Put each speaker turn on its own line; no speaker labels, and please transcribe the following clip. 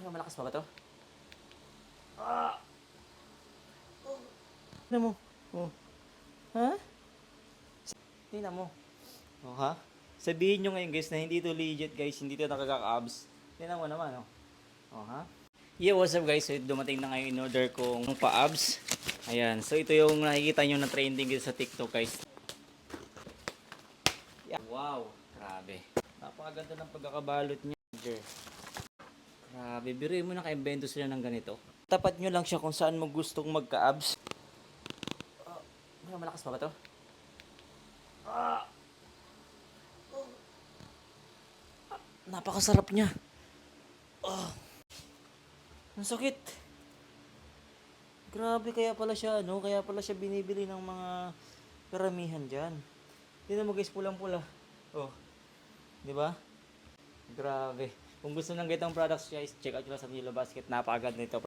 Malakas ba to? Ah! Tingnan mo. Oh. Ha? Tingnan mo. Oh, ha? Sabihin nyo ngayon guys na hindi to legit guys, hindi to nakaka-abs. Tingnan mo naman, oh. Oh, ha? Yeah, what's up guys? So, dumating na ngayon in order kong pa-abs. Ayan. So, ito yung nakikita nyo na trending dito sa TikTok guys. Yeah. Wow. Grabe. Napakaganda ng pagkakabalot niya. Grabe. Biruin mo na ka-invento sila ng ganito. Tapat nyo lang siya kung saan mo gustong magka-abs. Malakas ba to? Napakasarap niya. Ang sakit. Grabe, kaya pala siya, no? Kaya pala siya binibili ng mga karamihan diyan. Tingnan mo guys, pulang-pula. Oh, 'di ba? Grabe. Kung gusto ng ganitong products guys, check out nyo lang sa Nilo Basket. Napakaganda nito.